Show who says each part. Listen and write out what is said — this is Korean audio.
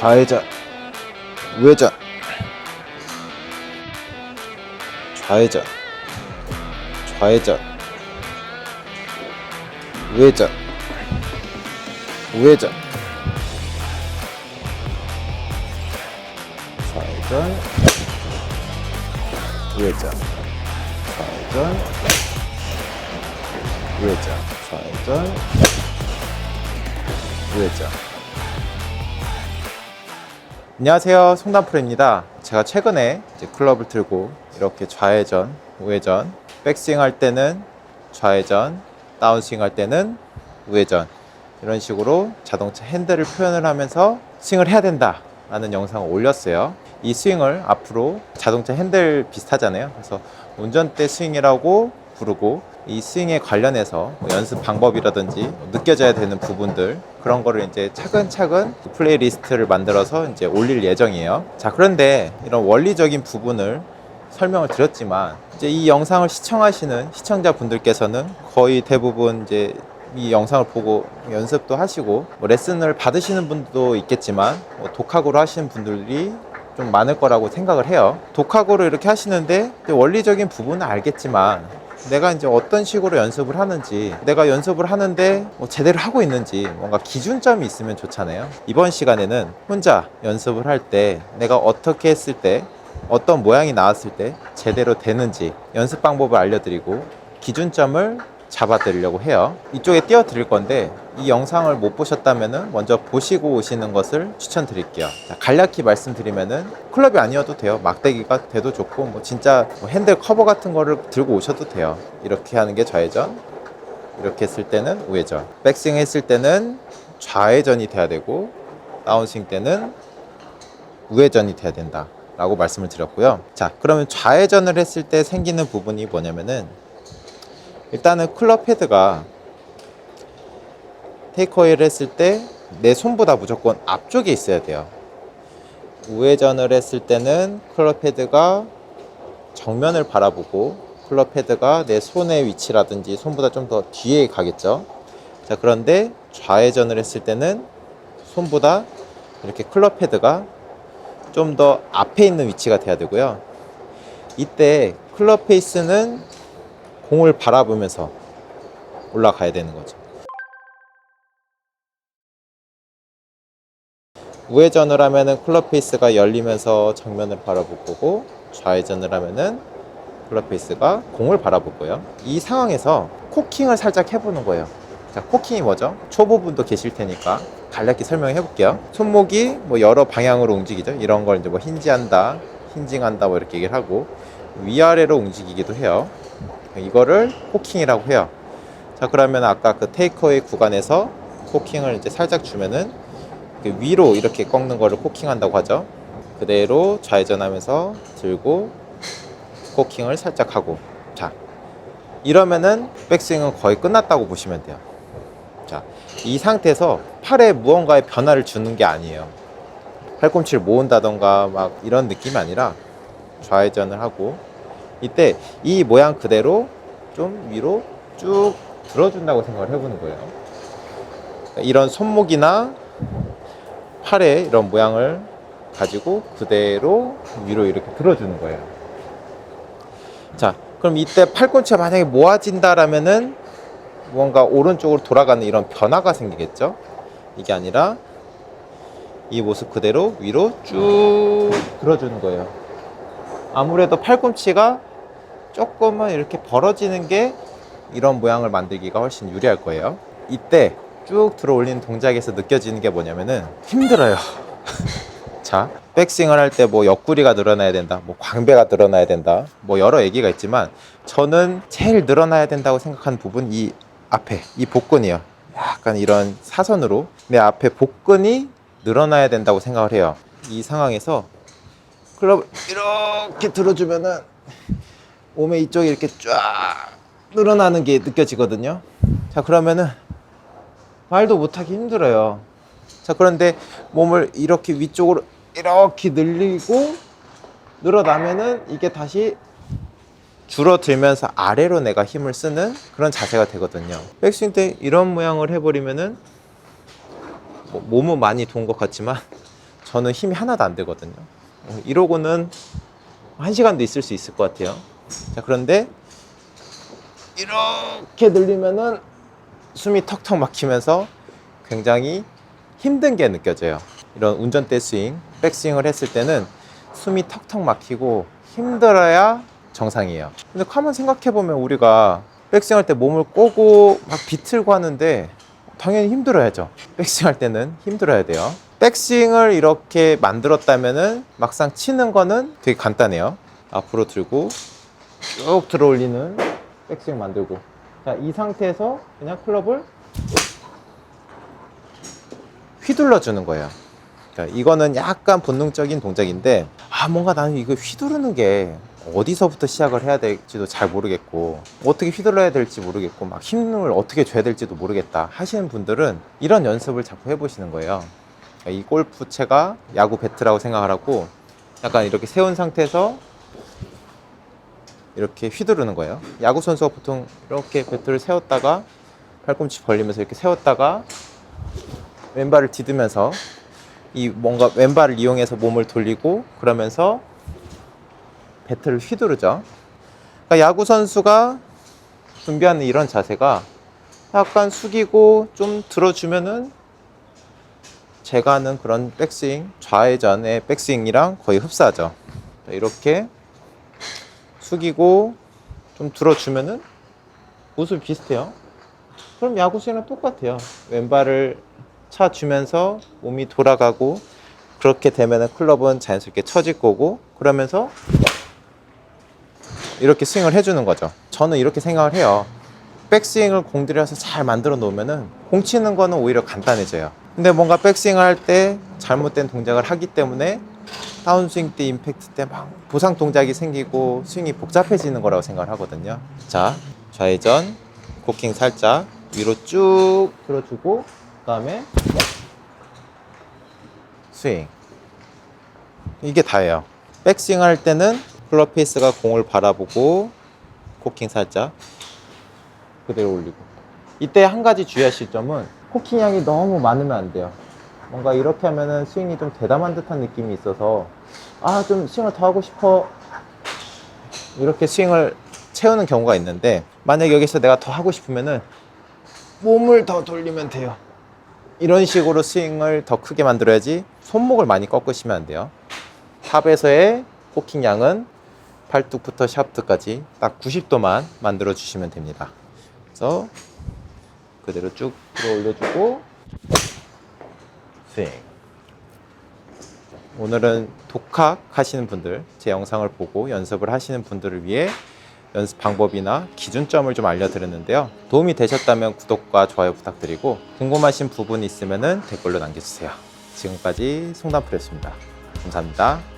Speaker 1: 좌회전, 우회전, 좌회전, 좌회전, 우회전, 우회전, 좌회전, 우회전, 좌회전, 우회전, 좌회전, 우회전. 안녕하세요, 송단프로입니다. 제가 최근에 이제 클럽을 들고 이렇게 좌회전, 우회전, 백스윙 할 때는 좌회전, 다운스윙 할 때는 우회전, 이런 식으로 자동차 핸들을 표현을 하면서 스윙을 해야 된다 라는 영상을 올렸어요. 이 스윙을 앞으로 자동차 핸들 비슷하잖아요. 그래서 운전대 스윙이라고 부르고, 이 스윙에 관련해서 연습 방법이라든지 느껴져야 되는 부분들, 그런 거를 이제 차근차근 플레이리스트를 만들어서 이제 올릴 예정이에요. 자, 그런데 이런 원리적인 부분을 설명을 드렸지만, 이제 이 영상을 시청하시는 시청자분들께서는 거의 대부분 이제 이 영상을 보고 연습도 하시고 레슨을 받으시는 분도 있겠지만, 독학으로 하시는 분들이 좀 많을 거라고 생각을 해요. 독학으로 이렇게 하시는데 원리적인 부분은 알겠지만, 내가 이제 어떤 식으로 연습을 하는지, 내가 연습을 하는데 제대로 하고 있는지 뭔가 기준점이 있으면 좋잖아요. 이번 시간에는 혼자 연습을 할 때 내가 어떻게 했을 때, 어떤 모양이 나왔을 때 제대로 되는지 연습 방법을 알려드리고 기준점을 잡아드리려고 해요. 이쪽에 띄워드릴 건데, 이 영상을 못 보셨다면 먼저 보시고 오시는 것을 추천드릴게요. 자, 간략히 말씀드리면은 클럽이 아니어도 돼요. 막대기가 돼도 좋고, 진짜 핸들 커버 같은 거를 들고 오셔도 돼요. 이렇게 하는 게 좌회전, 이렇게 했을 때는 우회전, 백스윙 했을 때는 좌회전이 돼야 되고, 다운스윙 때는 우회전이 돼야 된다 라고 말씀을 드렸고요. 자, 그러면 좌회전을 했을 때 생기는 부분이 뭐냐면은, 일단은 클럽 헤드가 테이크어웨이를 했을 때 내 손보다 무조건 앞쪽에 있어야 돼요. 우회전을 했을 때는 클럽 헤드가 정면을 바라보고, 클럽 헤드가 내 손의 위치라든지 손보다 좀 더 뒤에 가겠죠. 자, 그런데 좌회전을 했을 때는 손보다 이렇게 클럽 헤드가 좀 더 앞에 있는 위치가 돼야 되고요. 이때 클럽 페이스는 공을 바라보면서 올라가야 되는 거죠. 우회전을 하면은 클럽 페이스가 열리면서 정면을 바라볼 거고, 좌회전을 하면은 클럽 페이스가 공을 바라볼 거예요. 이 상황에서 코킹을 살짝 해보는 거예요. 자, 코킹이 뭐죠? 초보분도 계실 테니까 간략히 설명해 볼게요. 손목이 여러 방향으로 움직이죠. 이런 걸 이제 힌지한다, 힌징한다 이렇게 얘기를 하고, 위아래로 움직이기도 해요. 이거를 코킹이라고 해요. 자, 그러면 아까 그 테이크어웨이 구간에서 코킹을 이제 살짝 주면은 위로 이렇게 꺾는 거를 코킹한다고 하죠. 그대로 좌회전하면서 들고 코킹을 살짝 하고, 자, 이러면은 백스윙은 거의 끝났다고 보시면 돼요. 자, 이 상태에서 팔에 무언가의 변화를 주는 게 아니에요. 팔꿈치를 모은다던가 막 이런 느낌이 아니라 좌회전을 하고, 이때 이 모양 그대로 좀 위로 쭉 들어준다고 생각을 해보는 거예요. 이런 손목이나 팔의 이런 모양을 가지고 그대로 위로 이렇게 들어주는 거예요. 자, 그럼 이때 팔꿈치가 만약에 모아진다라면은 뭔가 오른쪽으로 돌아가는 이런 변화가 생기겠죠. 이게 아니라 이 모습 그대로 위로 쭉 들어주는 거예요. 아무래도 팔꿈치가 조금은 이렇게 벌어지는 게 이런 모양을 만들기가 훨씬 유리할 거예요. 이때 쭉 들어 올리는 동작에서 느껴지는 게 뭐냐면은 힘들어요. 자, 백스윙을 할 때 옆구리가 늘어나야 된다, 광배가 늘어나야 된다, 여러 얘기가 있지만, 저는 제일 늘어나야 된다고 생각하는 부분, 이 앞에 이 복근이요. 약간 이런 사선으로 내 앞에 복근이 늘어나야 된다고 생각을 해요. 이 상황에서 클럽을 이렇게 들어주면은 몸의 이쪽이 이렇게 쫙 늘어나는 게 느껴지거든요. 자, 그러면은 말도 못하기 힘들어요. 자, 그런데 몸을 이렇게 위쪽으로 이렇게 늘리고 늘어나면은 이게 다시 줄어들면서 아래로 내가 힘을 쓰는 그런 자세가 되거든요. 백스윙 때 이런 모양을 해버리면은 몸은 많이 돈 것 같지만 저는 힘이 하나도 안 되거든요. 이러고는 1시간도 있을 수 있을 것 같아요. 자, 그런데 이렇게 늘리면은 숨이 턱턱 막히면서 굉장히 힘든 게 느껴져요. 이런 운전대 스윙, 백스윙을 했을 때는 숨이 턱턱 막히고 힘들어야 정상이에요. 근데 가만 생각해보면 우리가 백스윙 할 때 몸을 꼬고 막 비틀고 하는데 당연히 힘들어야죠. 백스윙 할 때는 힘들어야 돼요. 백스윙을 이렇게 만들었다면은 막상 치는 거는 되게 간단해요. 앞으로 들고 쭉 들어 올리는 백스윙 만들고, 자, 이 상태에서 그냥 클럽을 휘둘러 주는 거예요. 그러니까 이거는 약간 본능적인 동작인데, 뭔가 나는 이거 휘두르는 게 어디서부터 시작을 해야 될지도 잘 모르겠고, 어떻게 휘둘러야 될지 모르겠고, 막 힘을 어떻게 줘야 될지도 모르겠다 하시는 분들은 이런 연습을 자꾸 해보시는 거예요. 그러니까 이 골프채가 야구 배트라고 생각을 하고, 약간 이렇게 세운 상태에서 이렇게 휘두르는 거예요. 야구 선수가 보통 이렇게 배트를 세웠다가 팔꿈치 벌리면서 이렇게 세웠다가 왼발을 디디면서 이 뭔가 왼발을 이용해서 몸을 돌리고 그러면서 배트를 휘두르죠. 그러니까 야구 선수가 준비하는 이런 자세가 약간 숙이고 좀 들어주면은 제가 하는 그런 백스윙, 좌회전의 백스윙이랑 거의 흡사하죠. 이렇게 숙이고 좀 들어주면은 모습이 비슷해요. 그럼 야구 스윙이랑 똑같아요. 왼발을 차주면서 몸이 돌아가고, 그렇게 되면은 클럽은 자연스럽게 쳐질 거고, 그러면서 이렇게 스윙을 해주는 거죠. 저는 이렇게 생각을 해요. 백스윙을 공들여서 잘 만들어 놓으면은 공 치는 거는 오히려 간단해져요. 근데 뭔가 백스윙을 할 때 잘못된 동작을 하기 때문에 다운스윙 때, 임팩트 때 막 보상 동작이 생기고 스윙이 복잡해지는 거라고 생각을 하거든요. 자, 좌회전, 코킹 살짝 위로 쭉 들어주고, 그 다음에 스윙. 이게 다예요. 백스윙 할 때는 클럽 페이스가 공을 바라보고 코킹 살짝 그대로 올리고, 이때 한 가지 주의하실 점은 코킹 양이 너무 많으면 안 돼요. 뭔가 이렇게 하면은 스윙이 좀 대담한 듯한 느낌이 있어서 좀 스윙을 더 하고 싶어, 이렇게 스윙을 채우는 경우가 있는데, 만약 여기서 내가 더 하고 싶으면은 몸을 더 돌리면 돼요. 이런 식으로 스윙을 더 크게 만들어야지 손목을 많이 꺾으시면 안 돼요. 탑에서의 코킹 양은 팔뚝부터 샤프트까지 딱 90도만 만들어 주시면 됩니다. 그래서 그대로 쭉 들어 올려주고 스윙. 오늘은 독학 하시는 분들, 제 영상을 보고 연습을 하시는 분들을 위해 연습 방법이나 기준점을 좀 알려드렸는데요. 도움이 되셨다면 구독과 좋아요 부탁드리고, 궁금하신 부분이 있으면 댓글로 남겨주세요. 지금까지 송단프로였습니다. 감사합니다.